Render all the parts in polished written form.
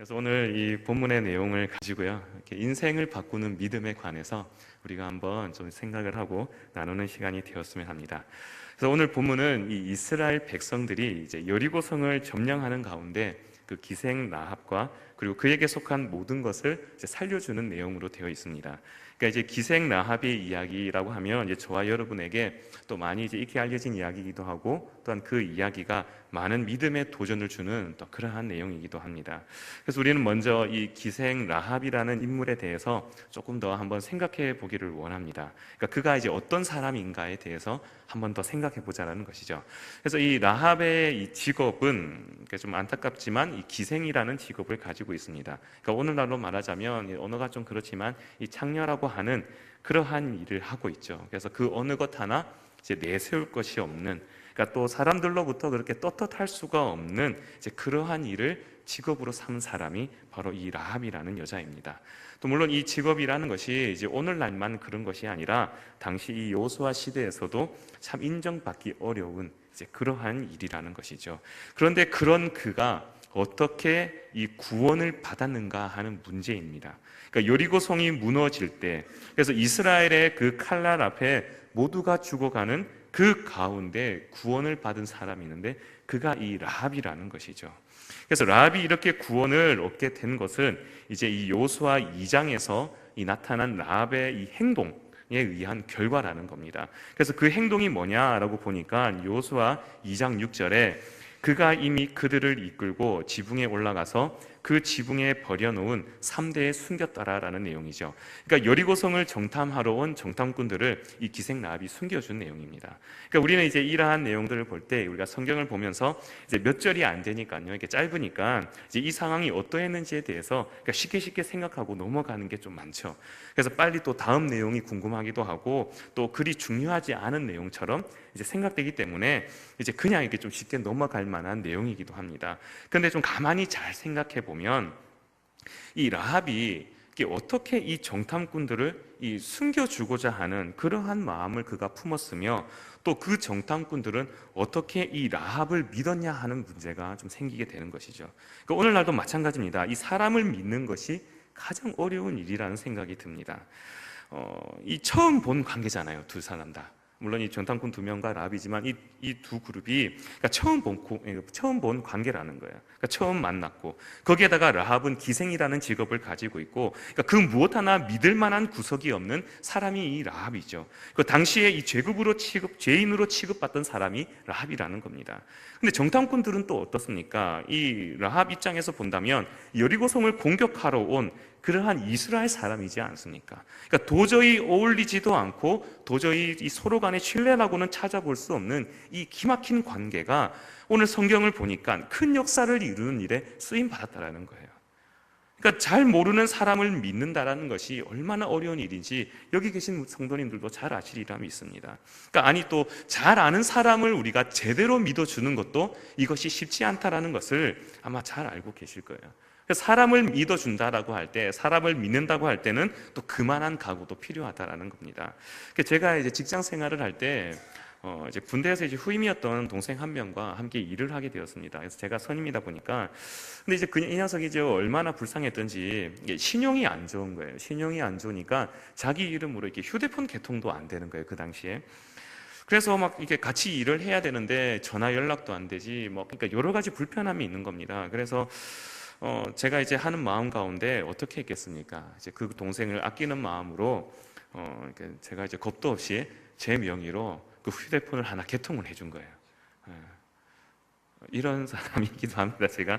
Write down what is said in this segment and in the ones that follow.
그래서 오늘 이 본문의 내용을 가지고요, 이렇게 인생을 바꾸는 믿음에 관해서 우리가 한번 좀 생각을 하고 나누는 시간이 되었으면 합니다. 그래서 오늘 본문은 이 이스라엘 백성들이 이제 여리고성을 점령하는 가운데 그 기생 라합과 그리고 그에게 속한 모든 것을 이제 살려주는 내용으로 되어 있습니다. 그러니까 이제 기생 라합의 이야기라고 하면 이제 저와 여러분에게 또 많이 이제 익히 알려진 이야기이기도 하고, 또한 그 이야기가 많은 믿음의 도전을 주는 또 그러한 내용이기도 합니다. 그래서 우리는 먼저 이 기생 라합이라는 인물에 대해서 조금 더 한번 생각해 보기를 원합니다. 그러니까 그가 이제 어떤 사람인가에 대해서 한번 더 생각해 보자라는 것이죠. 그래서 이 라합의 이 직업은 좀 안타깝지만 이 기생이라는 직업을 가지고 있습니다. 그러니까 오늘날로 말하자면 언어가 좀 그렇지만 이 창녀라고 하는 그러한 일을 하고 있죠. 그래서 그 어느 것 하나 이제 내세울 것이 없는, 그러니까 또 사람들로부터 그렇게 떳떳할 수가 없는 이제 그러한 일을 직업으로 삼은 사람이 바로 이 라합이라는 여자입니다. 또 물론 이 직업이라는 것이 이제 오늘날만 그런 것이 아니라 당시 이 여호수아 시대에서도 참 인정받기 어려운 이제 그러한 일이라는 것이죠. 그런데 그런 그가 어떻게 이 구원을 받았는가 하는 문제입니다. 그러니까 여리고성이 무너질 때, 그래서 이스라엘의 그 칼날 앞에 모두가 죽어가는 그 가운데 구원을 받은 사람이 있는데 그가 이 라합이라는 것이죠. 그래서 라합이 이렇게 구원을 얻게 된 것은 이제 이 여호수아 2장에서 이 나타난 라합의 이 행동에 의한 결과라는 겁니다. 그래서 그 행동이 뭐냐라고 보니까 여호수아 2장 6절에 그가 이미 그들을 이끌고 지붕에 올라가서 그 지붕에 버려놓은 3대에 숨겼더라라는 내용이죠. 그러니까 여리고성을 정탐하러 온 정탐꾼들을 이 기생 라합이 숨겨준 내용입니다. 그러니까 우리는 이제 이러한 내용들을 볼 때 우리가 성경을 보면서 이제 몇 절이 안 되니까요, 이렇게 짧으니까 이제 이 상황이 어떠했는지에 대해서 그러니까 쉽게 생각하고 넘어가는 게 좀 많죠. 그래서 빨리 또 다음 내용이 궁금하기도 하고 또 그리 중요하지 않은 내용처럼 이제 생각되기 때문에 이제 그냥 이렇게 좀 쉽게 넘어갈 만한 내용이기도 합니다. 그런데 좀 가만히 잘 생각해 보면 이 라합이 어떻게 이 정탐꾼들을 이 숨겨주고자 하는 그러한 마음을 그가 품었으며 또 그 정탐꾼들은 어떻게 이 라합을 믿었냐 하는 문제가 좀 생기게 되는 것이죠. 그러니까 오늘날도 마찬가지입니다. 이 사람을 믿는 것이 가장 어려운 일이라는 생각이 듭니다. 이 처음 본 관계잖아요, 두 사람 다. 물론 이 정탐꾼 2명과 라합이지만 이 두 그룹이 그러니까 처음 본 관계라는 거예요. 그러니까 처음 만났고 거기에다가 라합은 기생이라는 직업을 가지고 있고, 그러니까 그 무엇 하나 믿을 만한 구석이 없는 사람이 이 라합이죠. 그 당시에 이 죄인으로 취급받던 사람이 라합이라는 겁니다. 근데 정탐꾼들은 또 어떻습니까? 이 라합 입장에서 본다면 여리고성을 공격하러 온 그러한 이스라엘 사람이지 않습니까? 그러니까 도저히 어울리지도 않고 도저히 이 서로 간의 신뢰라고는 찾아볼 수 없는 이 기막힌 관계가 오늘 성경을 보니까 큰 역사를 이루는 일에 쓰임 받았다라는 거예요. 그러니까 잘 모르는 사람을 믿는다라는 것이 얼마나 어려운 일인지 여기 계신 성도님들도 잘 아시리라 믿습니다. 그러니까 아니 또 잘 아는 사람을 우리가 제대로 믿어주는 것도 이것이 쉽지 않다라는 것을 아마 잘 알고 계실 거예요. 사람을 믿어준다라고 할 때, 사람을 믿는다고 할 때는 또 그만한 각오도 필요하다라는 겁니다. 제가 이제 직장 생활을 할 때, 이제 군대에서 이제 후임이었던 동생 한 명과 함께 일을 하게 되었습니다. 그래서 제가 선임이다 보니까, 근데 이제 이 녀석이 이제 얼마나 불쌍했던지, 신용이 안 좋은 거예요. 신용이 안 좋으니까 자기 이름으로 이렇게 휴대폰 개통도 안 되는 거예요, 그 당시에. 그래서 막 이렇게 같이 일을 해야 되는데 전화 연락도 안 되지, 그러니까 여러 가지 불편함이 있는 겁니다. 그래서 제가 이제 하는 마음 가운데 어떻게 했겠습니까? 이제 그 동생을 아끼는 마음으로 제가 이제 겁도 없이 제 명의로 그 휴대폰을 하나 개통을 해준 거예요. 이런 사람이기도 합니다. 제가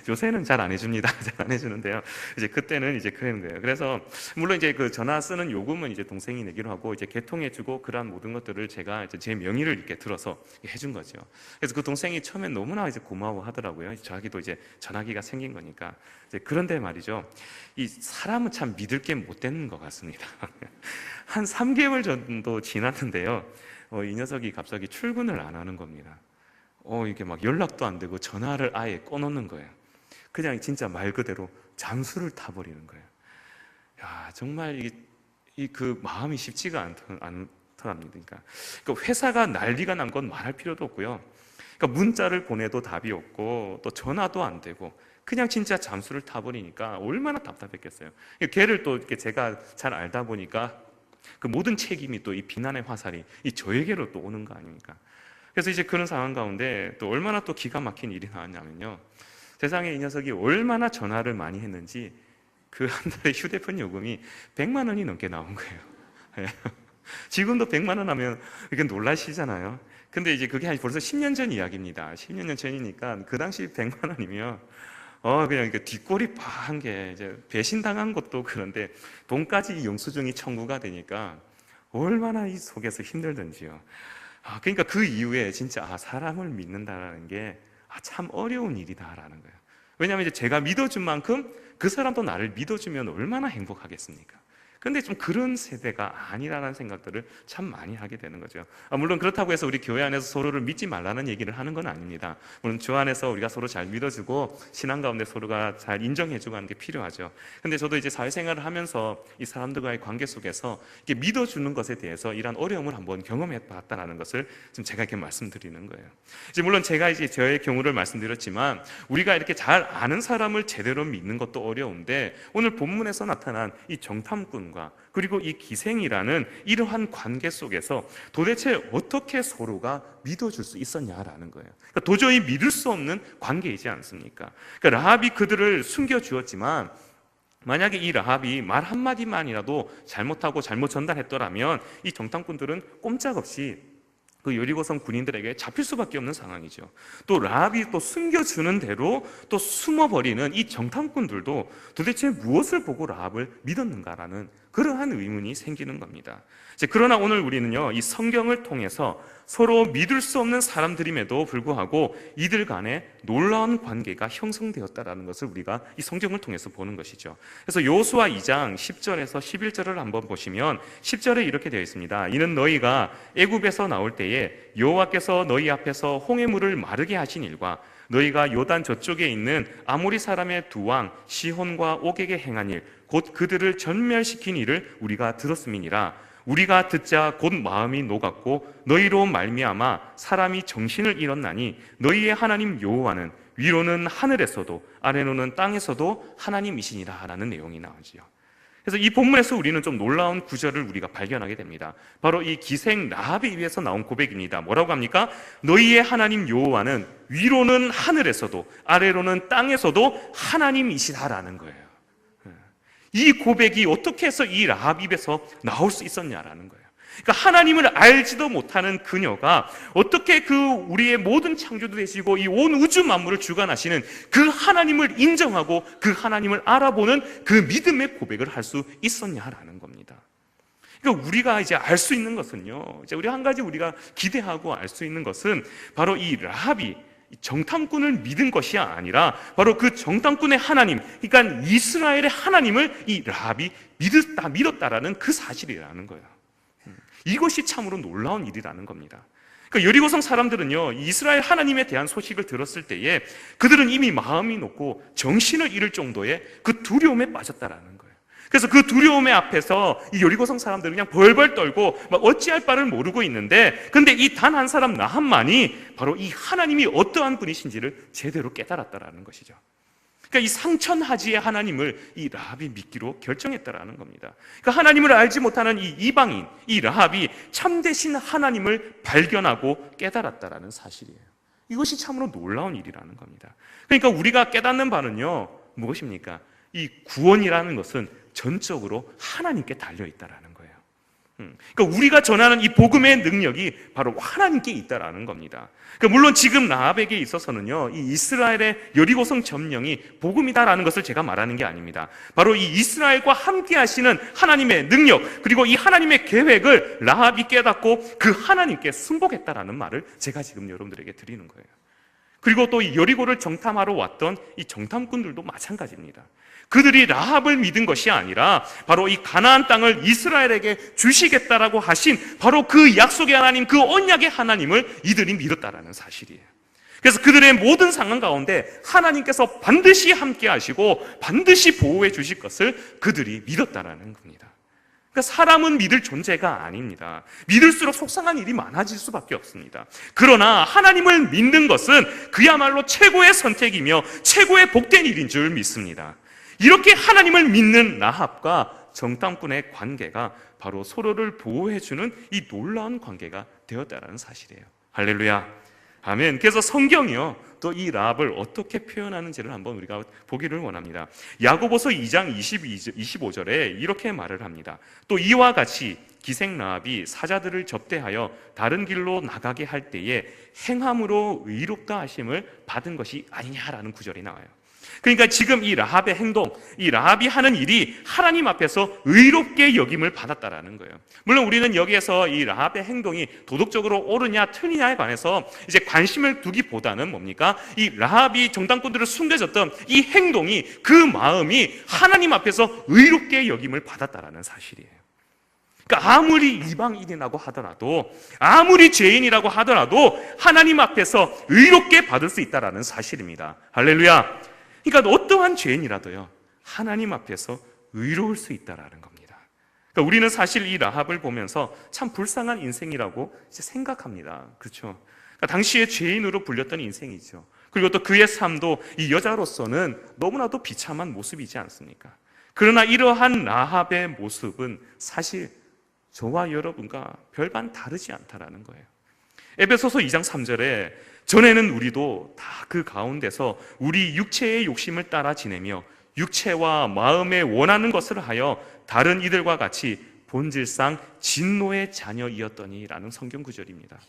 요새는 잘 안 해줍니다. 잘 안 해주는데요. 이제 그때는 이제 그런 거예요. 그래서 물론 이제 그 전화 쓰는 요금은 이제 동생이 내기로 하고 이제 개통해주고 그러한 모든 것들을 제가 이제 제 명의를 이렇게 들어서 해준 거죠. 그래서 그 동생이 처음엔 너무나 이제 고마워하더라고요. 자기도 이제 전화기가 생긴 거니까. 이제 그런데 말이죠. 이 사람은 참 믿을 게 못 되는 것 같습니다. 한 3개월 정도 지났는데요. 이 녀석이 갑자기 출근을 안 하는 겁니다. 이게 막 연락도 안 되고 전화를 아예 꺼놓는 거예요. 그냥 진짜 말 그대로 잠수를 타버리는 거예요. 야, 정말 그 마음이 쉽지가 않더랍니다. 그러니까 회사가 난리가 난 건 말할 필요도 없고요. 그러니까 문자를 보내도 답이 없고 또 전화도 안 되고 그냥 진짜 잠수를 타버리니까 얼마나 답답했겠어요. 걔를 또 이렇게 제가 잘 알다 보니까 그 모든 책임이 또 이 비난의 화살이 이 저에게로 또 오는 거 아닙니까? 그래서 이제 그런 상황 가운데 또 얼마나 또 기가 막힌 일이 나왔냐면요. 세상에 이 녀석이 얼마나 전화를 많이 했는지 그 한 달에 휴대폰 요금이 100만 원이 넘게 나온 거예요. 지금도 100만 원 하면 이렇게 놀라시잖아요. 근데 이제 그게 벌써 10년 전 이야기입니다. 10년 전이니까 그 당시 100만 원이면 그냥 이렇게 뒷골이 파한 게 이제 배신당한 것도 그런데 돈까지 영수증이 청구가 되니까 얼마나 이 속에서 힘들던지요. 그러니까 그 이후에 진짜 사람을 믿는다라는 게 참 어려운 일이다라는 거예요. 왜냐하면 이제 제가 믿어준 만큼 그 사람도 나를 믿어주면 얼마나 행복하겠습니까? 근데 좀 그런 세대가 아니라는 생각들을 참 많이 하게 되는 거죠. 물론 그렇다고 해서 우리 교회 안에서 서로를 믿지 말라는 얘기를 하는 건 아닙니다. 물론 주 안에서 우리가 서로 잘 믿어주고 신앙 가운데 서로가 잘 인정해주고 하는 게 필요하죠. 근데 저도 이제 사회생활을 하면서 이 사람들과의 관계 속에서 이렇게 믿어주는 것에 대해서 이런 어려움을 한번 경험해 봤다는 것을 지금 제가 이렇게 말씀드리는 거예요. 이제 물론 제가 이제 저의 경우를 말씀드렸지만 우리가 이렇게 잘 아는 사람을 제대로 믿는 것도 어려운데 오늘 본문에서 나타난 이 정탐꾼 그리고 이 기생이라는 이러한 관계 속에서 도대체 어떻게 서로가 믿어줄 수 있었냐라는 거예요. 그러니까 도저히 믿을 수 없는 관계이지 않습니까? 그러니까 라합이 그들을 숨겨주었지만 만약에 이 라합이 말 한마디만이라도 잘못하고 잘못 전달했더라면 이 정탐꾼들은 꼼짝없이 그 여리고성 군인들에게 잡힐 수밖에 없는 상황이죠. 또 라합이 또 숨겨주는 대로 또 숨어버리는 이 정탐꾼들도 도대체 무엇을 보고 라합을 믿었는가라는 그러한 의문이 생기는 겁니다. 그러나 오늘 우리는요, 이 성경을 통해서 서로 믿을 수 없는 사람들임에도 불구하고 이들 간에 놀라운 관계가 형성되었다라는 것을 우리가 이 성경을 통해서 보는 것이죠. 그래서 여호수아 2장 10절에서 11절을 한번 보시면 10절에 이렇게 되어 있습니다. 이는 너희가 애굽에서 나올 때에 여호와께서 너희 앞에서 홍해물을 마르게 하신 일과 너희가 요단 저쪽에 있는 아모리 사람의 두 왕 시혼과 옥에게 행한 일 곧 그들을 전멸시킨 일을 우리가 들었음이니라. 우리가 듣자 곧 마음이 녹았고 너희로 말미암아 사람이 정신을 잃었나니 너희의 하나님 여호와는 위로는 하늘에서도 아래로는 땅에서도 하나님이시니라 라는 내용이 나오지요. 그래서 이 본문에서 우리는 좀 놀라운 구절을 우리가 발견하게 됩니다. 바로 이 기생 라합에 의해서 나온 고백입니다. 뭐라고 합니까? 너희의 하나님 여호와는 위로는 하늘에서도 아래로는 땅에서도 하나님이시다라는 거예요. 이 고백이 어떻게 해서 이 라합 입에서 나올 수 있었냐라는 거예요. 그러니까 하나님을 알지도 못하는 그녀가 어떻게 그 우리의 모든 창조도 되시고 이 온 우주 만물을 주관하시는 그 하나님을 인정하고 그 하나님을 알아보는 그 믿음의 고백을 할 수 있었냐라는 겁니다. 그러니까 우리가 이제 알 수 있는 것은요, 이제 우리 한 가지 우리가 기대하고 알 수 있는 것은 바로 이 라합이 정탐꾼을 믿은 것이 아니라 바로 그 정탐꾼의 하나님, 그러니까 이스라엘의 하나님을 이 라합이 믿었다라는 그 사실이라는 거예요. 이것이 참으로 놀라운 일이라는 겁니다. 그러니까 여리고성 사람들은요, 이스라엘 하나님에 대한 소식을 들었을 때에 그들은 이미 마음이 녹고 정신을 잃을 정도의 그 두려움에 빠졌다라는 거예요. 그래서 그 두려움의 앞에서 이 여리고성 사람들은 그냥 벌벌 떨고 막 어찌할 바를 모르고 있는데, 근데 이 단 한 사람 라합만이 바로 이 하나님이 어떠한 분이신지를 제대로 깨달았다라는 것이죠. 그러니까 이 상천하지의 하나님을 이 라합이 믿기로 결정했다라는 겁니다. 그러니까 하나님을 알지 못하는 이 이방인, 이 라합이 참되신 하나님을 발견하고 깨달았다라는 사실이에요. 이것이 참으로 놀라운 일이라는 겁니다. 그러니까 우리가 깨닫는 바는요, 무엇입니까? 이 구원이라는 것은 전적으로 하나님께 달려있다라는 거예요. 그러니까 우리가 전하는 이 복음의 능력이 바로 하나님께 있다라는 겁니다. 그러니까 물론 지금 라합에게 있어서는요, 이 이스라엘의 여리고성 점령이 복음이다라는 것을 제가 말하는 게 아닙니다. 바로 이 이스라엘과 함께 하시는 하나님의 능력, 그리고 이 하나님의 계획을 라합이 깨닫고 그 하나님께 순복했다라는 말을 제가 지금 여러분들에게 드리는 거예요. 그리고 또 이 여리고를 정탐하러 왔던 이 정탐꾼들도 마찬가지입니다. 그들이 라합을 믿은 것이 아니라 바로 이 가나안 땅을 이스라엘에게 주시겠다라고 하신 바로 그 약속의 하나님, 그 언약의 하나님을 이들이 믿었다라는 사실이에요. 그래서 그들의 모든 상황 가운데 하나님께서 반드시 함께 하시고 반드시 보호해 주실 것을 그들이 믿었다라는 겁니다. 그러니까 사람은 믿을 존재가 아닙니다. 믿을수록 속상한 일이 많아질 수밖에 없습니다. 그러나 하나님을 믿는 것은 그야말로 최고의 선택이며 최고의 복된 일인 줄 믿습니다. 이렇게 하나님을 믿는 라합과 정탐꾼의 관계가 바로 서로를 보호해주는 이 놀라운 관계가 되었다는 사실이에요. 할렐루야, 아멘. 그래서 성경이요, 또 이 라합을 어떻게 표현하는지를 한번 우리가 보기를 원합니다. 야고보서 2장 25절에 이렇게 말을 합니다. 또 이와 같이 기생 라합이 사자들을 접대하여 다른 길로 나가게 할 때에 행함으로 의롭다 하심을 받은 것이 아니냐라는 구절이 나와요. 그러니까 지금 이 라합의 행동, 이 라합이 하는 일이 하나님 앞에서 의롭게 여김을 받았다라는 거예요. 물론 우리는 여기에서 이 라합의 행동이 도덕적으로 옳으냐 틀리냐에 관해서 이제 관심을 두기보다는 뭡니까? 이 라합이 정탐꾼들을 숨겨졌던 이 행동이, 그 마음이 하나님 앞에서 의롭게 여김을 받았다라는 사실이에요. 그러니까 아무리 이방인이라고 하더라도, 아무리 죄인이라고 하더라도 하나님 앞에서 의롭게 받을 수 있다라는 사실입니다. 할렐루야. 그러니까 어떠한 죄인이라도요, 하나님 앞에서 의로울 수 있다라는 겁니다. 그러니까 우리는 사실 이 라합을 보면서 참 불쌍한 인생이라고 생각합니다. 그렇죠? 그러니까 당시에 죄인으로 불렸던 인생이죠. 그리고 또 그의 삶도 이 여자로서는 너무나도 비참한 모습이지 않습니까? 그러나 이러한 라합의 모습은 사실 저와 여러분과 별반 다르지 않다라는 거예요. 에베소서 2장 3절에 전에는 우리도 다 그 가운데서 우리 육체의 욕심을 따라 지내며 육체와 마음에 원하는 것을 하여 다른 이들과 같이 본질상 진노의 자녀이었더니라는 성경 구절입니다.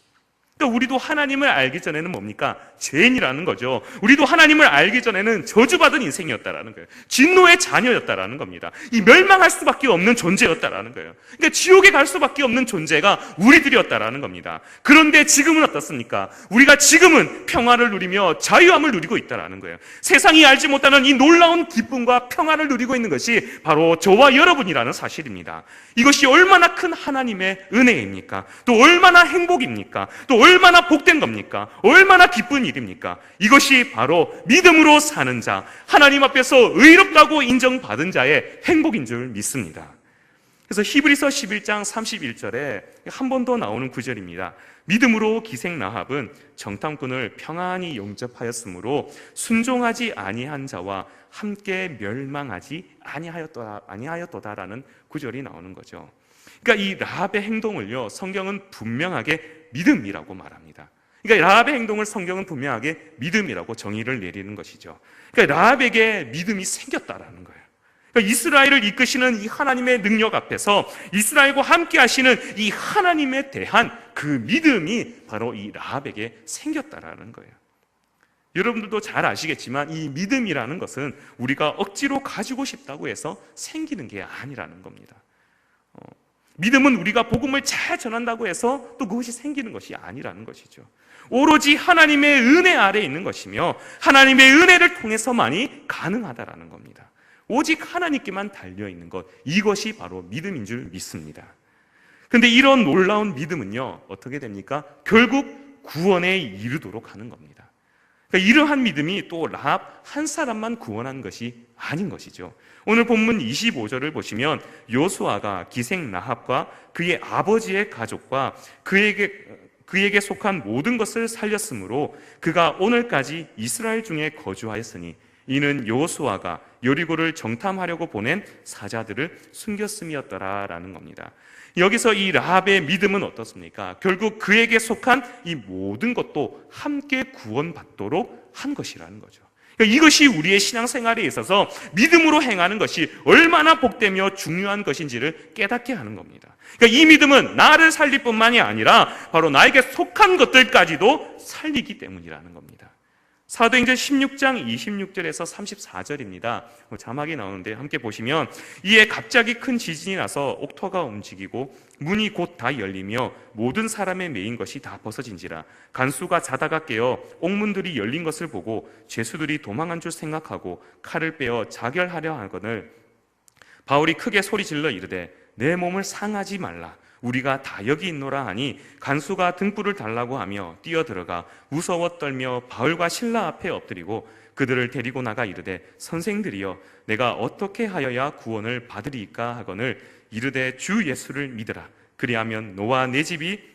그러니까 우리도 하나님을 알기 전에는 뭡니까? 죄인이라는 거죠. 우리도 하나님을 알기 전에는 저주받은 인생이었다라는 거예요. 진노의 자녀였다라는 겁니다. 이 멸망할 수밖에 없는 존재였다라는 거예요. 그러니까 지옥에 갈 수밖에 없는 존재가 우리들이었다라는 겁니다. 그런데 지금은 어떻습니까? 우리가 지금은 평화를 누리며 자유함을 누리고 있다라는 거예요. 세상이 알지 못하는 이 놀라운 기쁨과 평화를 누리고 있는 것이 바로 저와 여러분이라는 사실입니다. 이것이 얼마나 큰 하나님의 은혜입니까? 또 얼마나 행복입니까? 또 얼마나 복된 겁니까? 얼마나 기쁜 일입니까? 이것이 바로 믿음으로 사는 자, 하나님 앞에서 의롭다고 인정받은 자의 행복인 줄 믿습니다. 그래서 히브리서 11장 31절에 한 번 더 나오는 구절입니다. 믿음으로 기생 라합은 정탐꾼을 평안히 영접하였으므로 순종하지 아니한 자와 함께 멸망하지 아니하였도다라는 구절이 나오는 거죠. 그러니까 이 라합의 행동을요, 성경은 분명하게 믿음이라고 말합니다. 그러니까 라합의 행동을 성경은 분명하게 믿음이라고 정의를 내리는 것이죠. 그러니까 라합에게 믿음이 생겼다라는 거예요. 그러니까 이스라엘을 이끄시는 이 하나님의 능력 앞에서 이스라엘과 함께 하시는 이 하나님에 대한 그 믿음이 바로 이 라합에게 생겼다라는 거예요. 여러분들도 잘 아시겠지만 이 믿음이라는 것은 우리가 억지로 가지고 싶다고 해서 생기는 게 아니라는 겁니다. 믿음은 우리가 복음을 잘 전한다고 해서 또 그것이 생기는 것이 아니라는 것이죠. 오로지 하나님의 은혜 아래 있는 것이며 하나님의 은혜를 통해서만이 가능하다라는 겁니다. 오직 하나님께만 달려있는 것, 이것이 바로 믿음인 줄 믿습니다. 그런데 이런 놀라운 믿음은요, 어떻게 됩니까? 결국 구원에 이르도록 하는 겁니다. 그러니까 이러한 믿음이 또 라합 한 사람만 구원한 것이 아닌 것이죠. 오늘 본문 25절을 보시면 여호수아가 기생 라합과 그의 아버지의 가족과 그에게 속한 모든 것을 살렸으므로 그가 오늘까지 이스라엘 중에 거주하였으니 이는 여호수아가 여리고를 정탐하려고 보낸 사자들을 숨겼음이었더라라는 겁니다. 여기서 이 라합의 믿음은 어떻습니까? 결국 그에게 속한 이 모든 것도 함께 구원받도록 한 것이라는 거죠. 그러니까 이것이 우리의 신앙생활에 있어서 믿음으로 행하는 것이 얼마나 복되며 중요한 것인지를 깨닫게 하는 겁니다. 그러니까 이 믿음은 나를 살릴 뿐만이 아니라 바로 나에게 속한 것들까지도 살리기 때문이라는 겁니다. 사도행전 16장 26절에서 34절입니다. 자막이 나오는데 함께 보시면 이에 갑자기 큰 지진이 나서 옥토가 움직이고 문이 곧 다 열리며 모든 사람의 매인 것이 다 벗어진지라 간수가 자다가 깨어 옥문들이 열린 것을 보고 죄수들이 도망한 줄 생각하고 칼을 빼어 자결하려 하거늘 바울이 크게 소리질러 이르되 내 몸을 상하지 말라 우리가 다 여기 있노라 하니 간수가 등불을 달라고 하며 뛰어들어가 무서워 떨며 바울과 실라 앞에 엎드리고 그들을 데리고 나가 이르되 선생들이여 내가 어떻게 하여야 구원을 받으리까 하거늘 이르되 주 예수를 믿으라. 그리하면 너와 내 집이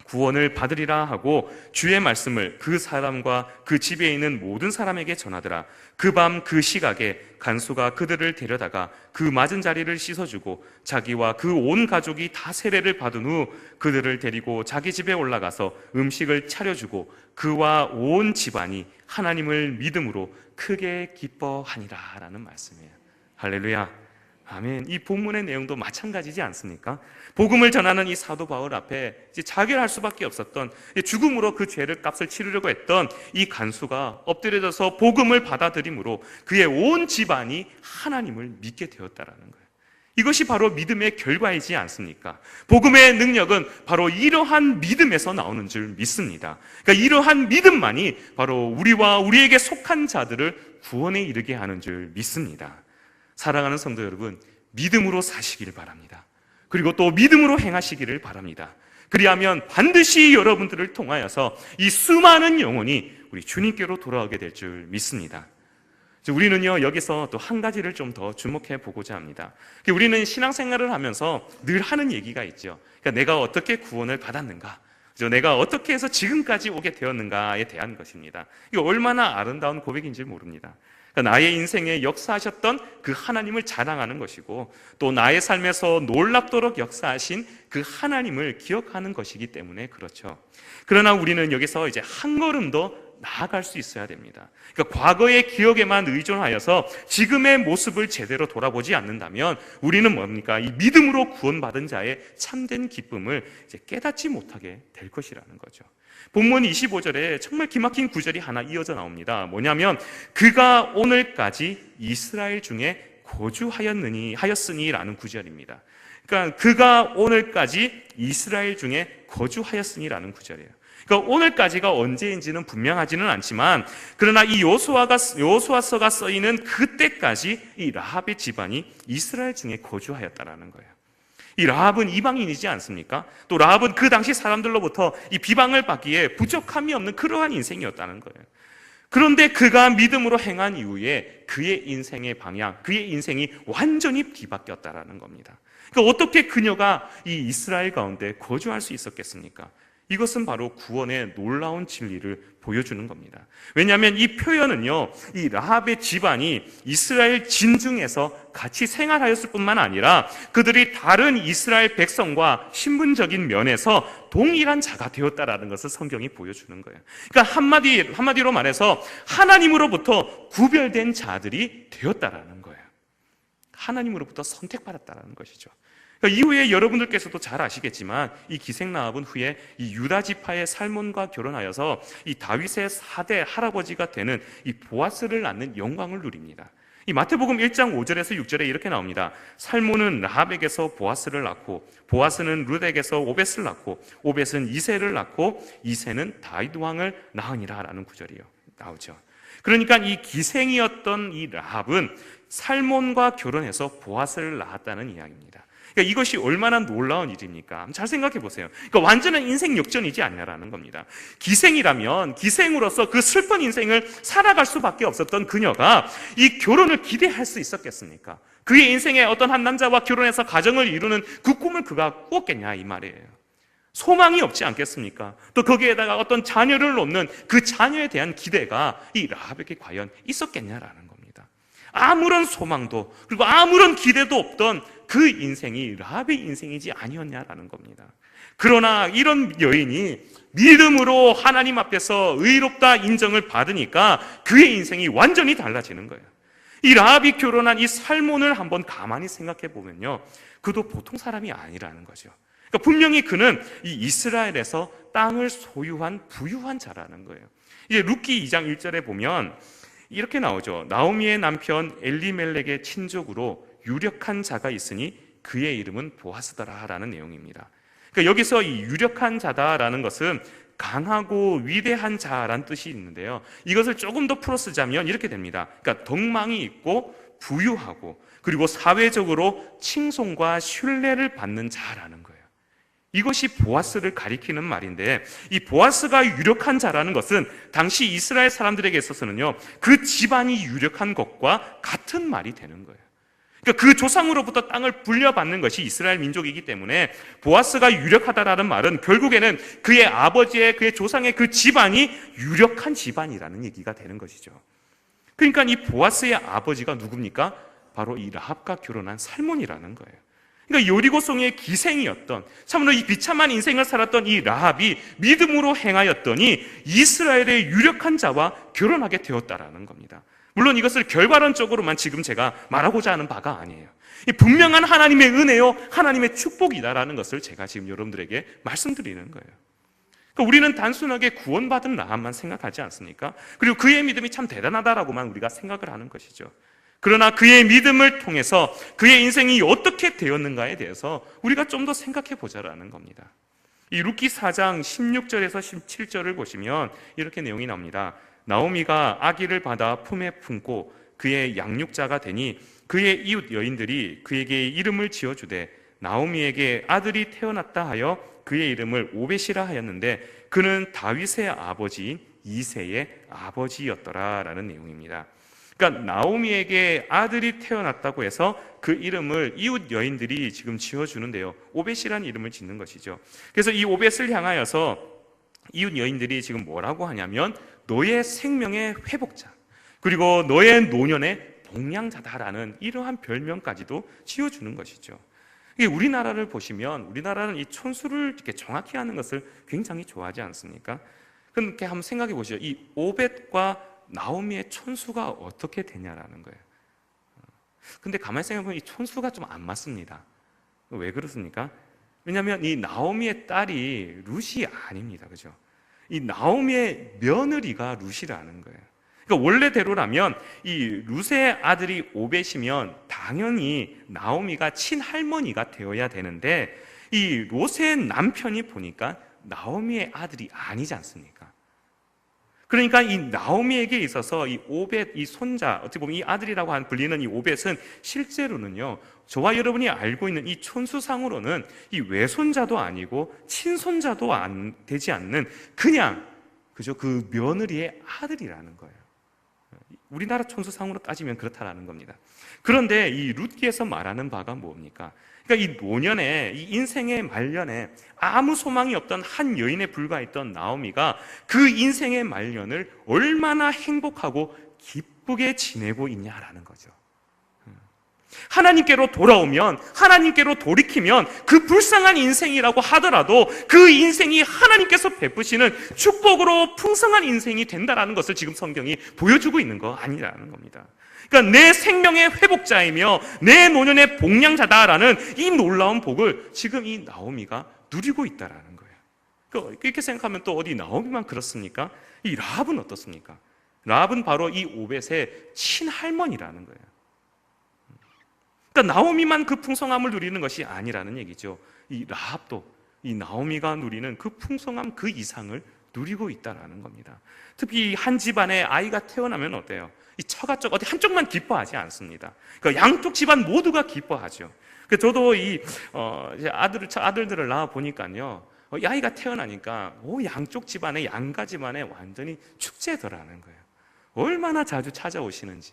구원을 받으리라 하고 주의 말씀을 그 사람과 그 집에 있는 모든 사람에게 전하더라. 그 밤 그 시각에 간수가 그들을 데려다가 그 맞은 자리를 씻어주고 자기와 그 온 가족이 다 세례를 받은 후 그들을 데리고 자기 집에 올라가서 음식을 차려주고 그와 온 집안이 하나님을 믿음으로 크게 기뻐하니라 라는 말씀이에요. 할렐루야. 아멘. 이 본문의 내용도 마찬가지지 않습니까? 복음을 전하는 이 사도 바울 앞에 이제 자결할 수밖에 없었던, 죽음으로 그 죄를 값을 치르려고 했던 이 간수가 엎드려져서 복음을 받아들임으로 그의 온 집안이 하나님을 믿게 되었다라는 거예요. 이것이 바로 믿음의 결과이지 않습니까? 복음의 능력은 바로 이러한 믿음에서 나오는 줄 믿습니다. 그러니까 이러한 믿음만이 바로 우리와 우리에게 속한 자들을 구원에 이르게 하는 줄 믿습니다. 사랑하는 성도 여러분, 믿음으로 사시기를 바랍니다. 그리고 또 믿음으로 행하시기를 바랍니다. 그리하면 반드시 여러분들을 통하여서 이 수많은 영혼이 우리 주님께로 돌아오게 될 줄 믿습니다. 우리는요, 여기서 또 한 가지를 좀 더 주목해 보고자 합니다. 우리는 신앙생활을 하면서 늘 하는 얘기가 있죠. 그러니까 내가 어떻게 구원을 받았는가, 내가 어떻게 해서 지금까지 오게 되었는가에 대한 것입니다. 이거 얼마나 아름다운 고백인지 모릅니다. 그러니까 나의 인생에 역사하셨던 그 하나님을 자랑하는 것이고, 또 나의 삶에서 놀랍도록 역사하신 그 하나님을 기억하는 것이기 때문에 그렇죠. 그러나 우리는 여기서 이제 한 걸음 더 나아갈 수 있어야 됩니다. 그러니까 과거의 기억에만 의존하여서 지금의 모습을 제대로 돌아보지 않는다면 우리는 뭡니까? 이 믿음으로 구원받은 자의 참된 기쁨을 이제 깨닫지 못하게 될 것이라는 거죠. 본문 25절에 정말 기막힌 구절이 하나 이어져 나옵니다. 뭐냐면 그가 오늘까지 이스라엘 중에 하였으니라는 구절입니다. 그러니까 그가 오늘까지 이스라엘 중에 거주하였으니라는 구절이에요. 그러니까 오늘까지가 언제인지는 분명하지는 않지만, 그러나 이 여호수아서가 쓰이는 그때까지 이 라합의 집안이 이스라엘 중에 거주하였다라는 거예요. 이 라합은 이방인이지 않습니까? 또 라합은 그 당시 사람들로부터 이 비방을 받기에 부족함이 없는 그러한 인생이었다는 거예요. 그런데 그가 믿음으로 행한 이후에 그의 인생의 방향, 그의 인생이 완전히 뒤바뀌었다라는 겁니다. 그러니까 어떻게 그녀가 이 이스라엘 가운데 거주할 수 있었겠습니까? 이것은 바로 구원의 놀라운 진리를 보여주는 겁니다. 왜냐하면 이 표현은요, 이 라합의 집안이 이스라엘 진중에서 같이 생활하였을 뿐만 아니라 그들이 다른 이스라엘 백성과 신분적인 면에서 동일한 자가 되었다라는 것을 성경이 보여주는 거예요. 그러니까 한마디로 말해서 하나님으로부터 구별된 자들이 되었다라는 거예요. 하나님으로부터 선택받았다라는 것이죠. 이후에 여러분들께서도 잘 아시겠지만 이 기생라합은 후에 이 유다 지파의 살몬과 결혼하여서 이 다윗의 4대 할아버지가 되는 이 보아스를 낳는 영광을 누립니다. 이 마태복음 1장 5절에서 6절에 이렇게 나옵니다. 살몬은 라합에게서 보아스를 낳고, 보아스는 룻에게서 오벳을 낳고, 오벳은 이새를 낳고, 이새는 다윗 왕을 낳으니라 라는 구절이요 나오죠. 그러니까 이 기생이었던 이 라합은 살몬과 결혼해서 보아스를 낳았다는 이야기입니다. 그러니까 이것이 얼마나 놀라운 일입니까? 잘 생각해 보세요. 그러니까 완전한 인생 역전이지 않냐라는 겁니다. 기생이라면 기생으로서 그 슬픈 인생을 살아갈 수밖에 없었던 그녀가 이 결혼을 기대할 수 있었겠습니까? 그의 인생에 어떤 한 남자와 결혼해서 가정을 이루는 그 꿈을 그가 꾸었겠냐 이 말이에요. 소망이 없지 않겠습니까? 또 거기에다가 어떤 자녀를 놓는 그 자녀에 대한 기대가 이 라합에게 과연 있었겠냐라는 겁니다. 아무런 소망도 그리고 아무런 기대도 없던 그 인생이 라합의 인생이지 아니었냐라는 겁니다. 그러나 이런 여인이 믿음으로 하나님 앞에서 의롭다 인정을 받으니까 그의 인생이 완전히 달라지는 거예요. 이 라합이 결혼한 이 살몬을 한번 가만히 생각해 보면요, 그도 보통 사람이 아니라는 거죠. 그러니까 분명히 그는 이 이스라엘에서 땅을 소유한 부유한 자라는 거예요. 이제 룻기 2장 1절에 보면 이렇게 나오죠. 나오미의 남편 엘리멜렉의 친족으로 유력한 자가 있으니 그의 이름은 보아스더라 라는 내용입니다. 그러니까 여기서 이 유력한 자다라는 것은 강하고 위대한 자라는 뜻이 있는데요, 이것을 조금 더 풀어 쓰자면 이렇게 됩니다. 그러니까 덕망이 있고 부유하고 그리고 사회적으로 칭송과 신뢰를 받는 자라는 거예요. 이것이 보아스를 가리키는 말인데, 이 보아스가 유력한 자라는 것은 당시 이스라엘 사람들에게 있어서는요, 그 집안이 유력한 것과 같은 말이 되는 거예요. 그러니까 그 조상으로부터 땅을 분려받는 것이 이스라엘 민족이기 때문에 보아스가 유력하다라는 말은 결국에는 그의 아버지의, 그의 조상의 그 집안이 유력한 집안이라는 얘기가 되는 것이죠. 그러니까 이 보아스의 아버지가 누굽니까? 바로 이 라합과 결혼한 살몬이라는 거예요. 그러니까 여리고성의 기생이었던, 참으로 이 비참한 인생을 살았던 이 라합이 믿음으로 행하였더니 이스라엘의 유력한 자와 결혼하게 되었다라는 겁니다. 물론 이것을 결과론적으로만 지금 제가 말하고자 하는 바가 아니에요. 이 분명한 하나님의 은혜요, 하나님의 축복이다라는 것을 제가 지금 여러분들에게 말씀드리는 거예요. 그러니까 우리는 단순하게 구원받은 라합만 생각하지 않습니까? 그리고 그의 믿음이 참 대단하다라고만 우리가 생각을 하는 것이죠. 그러나 그의 믿음을 통해서 그의 인생이 어떻게 되었는가에 대해서 우리가 좀 더 생각해 보자라는 겁니다. 이 룻기 4장 16절에서 17절을 보시면 이렇게 내용이 나옵니다. 나오미가 아기를 받아 품에 품고 그의 양육자가 되니 그의 이웃 여인들이 그에게 이름을 지어주되 나오미에게 아들이 태어났다 하여 그의 이름을 오벳이라 하였는데 그는 다윗의 아버지인 이새의 아버지였더라라는 내용입니다. 그러니까 나오미에게 아들이 태어났다고 해서 그 이름을 이웃 여인들이 지금 지어주는데요, 오벳이라는 이름을 짓는 것이죠. 그래서 이 오벳을 향하여서 이웃 여인들이 지금 뭐라고 하냐면 너의 생명의 회복자, 그리고 너의 노년의 복량자다라는 이러한 별명까지도 지어주는 것이죠. 우리나라를 보시면 우리나라는 이 촌수를 이렇게 정확히 하는 것을 굉장히 좋아하지 않습니까? 그렇게 한번 생각해 보시죠. 이 오벳과 나오미의 촌수가 어떻게 되냐라는 거예요. 근데 가만히 생각해보면 이 촌수가 좀 안 맞습니다. 왜 그렇습니까? 왜냐하면 이 나오미의 딸이 룻이 아닙니다. 그죠? 이 나오미의 며느리가 룻이라는 거예요. 그러니까 원래대로라면 이 룻의 아들이 오벳이면 당연히 나오미가 친할머니가 되어야 되는데 이 롯의 남편이 보니까 나오미의 아들이 아니지 않습니까? 그러니까 이 나오미에게 있어서 이 오벳, 이 손자, 어떻게 보면 이 아들이라고 불리는 이 오벳은 실제로는요, 저와 여러분이 알고 있는 이 촌수상으로는 이 외손자도 아니고 친손자도 되지 않는 그냥 그죠, 그 며느리의 아들이라는 거예요. 우리나라 촌수상으로 따지면 그렇다라는 겁니다. 그런데 이 룻기에서 말하는 바가 뭡니까? 그러니까 이 노년에, 이 인생의 말년에 아무 소망이 없던 한 여인에 불과했던 나오미가 그 인생의 말년을 얼마나 행복하고 기쁘게 지내고 있냐라는 거죠. 하나님께로 돌아오면, 하나님께로 돌이키면 그 불쌍한 인생이라고 하더라도 그 인생이 하나님께서 베푸시는 축복으로 풍성한 인생이 된다라는 것을 지금 성경이 보여주고 있는 거 아니라는 겁니다. 그러니까 내 생명의 회복자이며 내 노년의 복량자다라는 이 놀라운 복을 지금 이 나오미가 누리고 있다라는 거예요. 그러니까 이렇게 생각하면 또 어디 나오미만 그렇습니까? 이 라합은 어떻습니까? 라합은 바로 이 오벳의 친할머니라는 거예요. 그러니까 나오미만 그 풍성함을 누리는 것이 아니라는 얘기죠. 이 라합도 이 나오미가 누리는 그 풍성함 그 이상을 누리고 있다라는 겁니다. 특히 한 집안에 아이가 태어나면 어때요? 이 처가쪽 어디 한쪽만 기뻐하지 않습니다. 그러니까 양쪽 집안 모두가 기뻐하죠. 저도 이제 아들들을 낳아 보니까요, 이 아이가 태어나니까 양쪽 집안에, 양가 집안에 완전히 축제더라는 거예요. 얼마나 자주 찾아오시는지.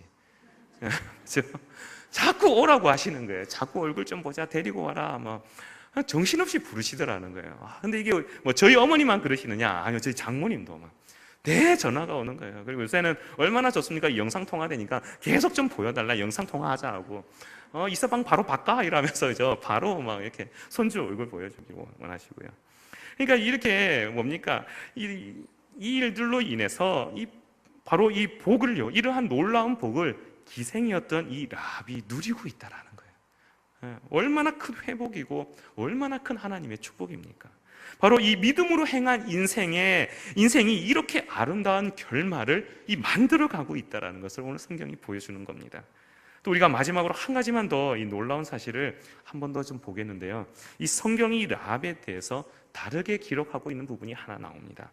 자꾸 오라고 하시는 거예요. 자꾸 얼굴 좀 보자, 데리고 와라, 뭐 정신없이 부르시더라는 거예요. 근데 이게 뭐 저희 어머니만 그러시느냐? 아니요, 저희 장모님도 막 전화가 오는 거예요. 그리고 요새는 얼마나 좋습니까? 영상 통화 되니까 계속 좀 보여달라, 영상 통화하자 하고, 이 서방 바로 바꿔 이러면서 바로 막 이렇게 손주 얼굴 보여주기 원하시고요. 그러니까 이렇게 뭡니까? 이 일들로 인해서 바로 이 복을요, 이러한 놀라운 복을 기생이었던 이 라합이 누리고 있다라는 거예요. 얼마나 큰 회복이고 얼마나 큰 하나님의 축복입니까? 바로 이 믿음으로 행한 인생이 이렇게 아름다운 결말을 만들어가고 있다라는 것을 오늘 성경이 보여주는 겁니다. 또 우리가 마지막으로 한 가지만 더 이 놀라운 사실을 한 번 더 좀 보겠는데요, 이 성경이 라합에 대해서 다르게 기록하고 있는 부분이 하나 나옵니다.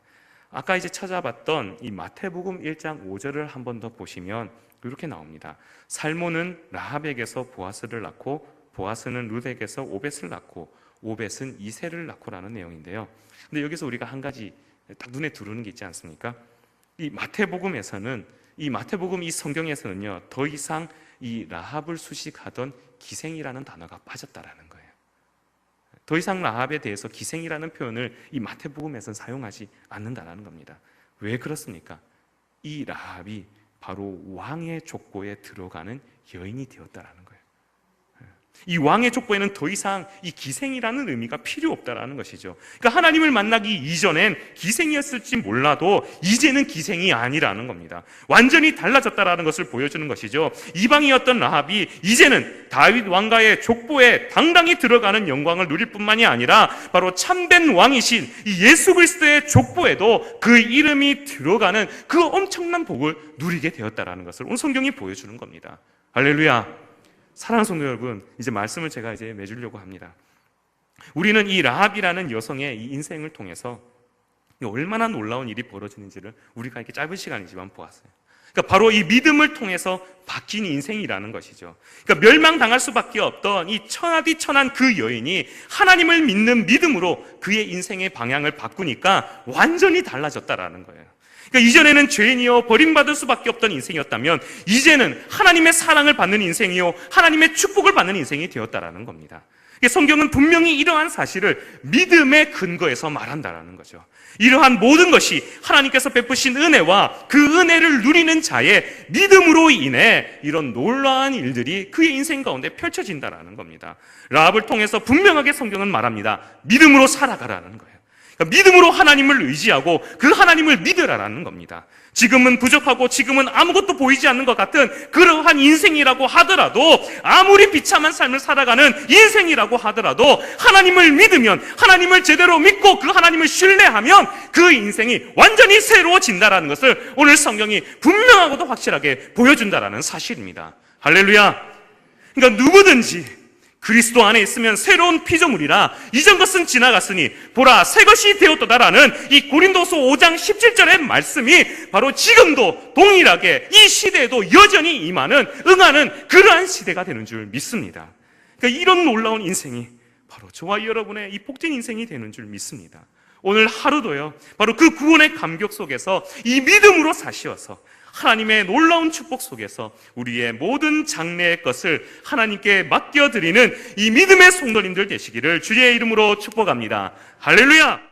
아까 이제 찾아봤던 이 마태복음 1장 5절을 한 번 더 보시면 이렇게 나옵니다. 살몬은 라합에게서 보아스를 낳고 보아스는 룻에게서 오벳을 낳고 오벳은 이새를 낳고라는 내용인데요. 근데 여기서 우리가 한 가지 딱 눈에 들어오는 게 있지 않습니까? 이 마태복음 이 성경에서는요, 더 이상 이 라합을 수식하던 기생이라는 단어가 빠졌다라는 거예요. 더 이상 라합에 대해서 기생이라는 표현을 이 마태복음에서는 사용하지 않는다라는 겁니다. 왜 그렇습니까? 이 라합이 바로 왕의 족보에 들어가는 여인이 되었다라는 거예요. 이 왕의 족보에는 더 이상 이 기생이라는 의미가 필요 없다라는 것이죠. 그러니까 하나님을 만나기 이전엔 기생이었을지 몰라도 이제는 기생이 아니라는 겁니다. 완전히 달라졌다라는 것을 보여주는 것이죠. 이방이었던 라합이 이제는 다윗 왕가의 족보에 당당히 들어가는 영광을 누릴 뿐만이 아니라 바로 참된 왕이신 이 예수 그리스도의 족보에도 그 이름이 들어가는 그 엄청난 복을 누리게 되었다라는 것을 오늘 성경이 보여주는 겁니다. 할렐루야. 사랑하는 성도 여러분, 이제 말씀을 제가 이제 맺으려고 합니다. 우리는 이 라합이라는 여성의 이 인생을 통해서 얼마나 놀라운 일이 벌어지는지를 우리가 이렇게 짧은 시간이지만 보았어요. 그러니까 바로 이 믿음을 통해서 바뀐 인생이라는 것이죠. 그러니까 멸망당할 수밖에 없던 이 천하디천한 그 여인이 하나님을 믿는 믿음으로 그의 인생의 방향을 바꾸니까 완전히 달라졌다라는 거예요. 그러니까 이전에는 죄인이요 버림받을 수밖에 없던 인생이었다면 이제는 하나님의 사랑을 받는 인생이요 하나님의 축복을 받는 인생이 되었다라는 겁니다. 성경은 분명히 이러한 사실을 믿음의 근거에서 말한다라는 거죠. 이러한 모든 것이 하나님께서 베푸신 은혜와 그 은혜를 누리는 자의 믿음으로 인해 이런 놀라운 일들이 그의 인생 가운데 펼쳐진다라는 겁니다. 라합을 통해서 분명하게 성경은 말합니다. 믿음으로 살아가라는 거예요. 그러니까 믿음으로 하나님을 의지하고 그 하나님을 믿으라라는 겁니다. 지금은 부족하고 지금은 아무것도 보이지 않는 것 같은 그러한 인생이라고 하더라도, 아무리 비참한 삶을 살아가는 인생이라고 하더라도 하나님을 믿으면, 하나님을 제대로 믿고 그 하나님을 신뢰하면 그 인생이 완전히 새로워진다라는 것을 오늘 성경이 분명하고도 확실하게 보여준다라는 사실입니다. 할렐루야. 그러니까 누구든지 그리스도 안에 있으면 새로운 피조물이라 이전 것은 지나갔으니 보라 새 것이 되었도다라는 이 고린도서 5장 17절의 말씀이 바로 지금도 동일하게 이 시대에도 여전히 임하는, 응하는 그러한 시대가 되는 줄 믿습니다. 그러니까 이런 놀라운 인생이 바로 저와 여러분의 이 복된 인생이 되는 줄 믿습니다. 오늘 하루도요, 바로 그 구원의 감격 속에서 이 믿음으로 사시어서 하나님의 놀라운 축복 속에서 우리의 모든 장래의 것을 하나님께 맡겨드리는 이 믿음의 성도님들 되시기를 주의 이름으로 축복합니다. 할렐루야!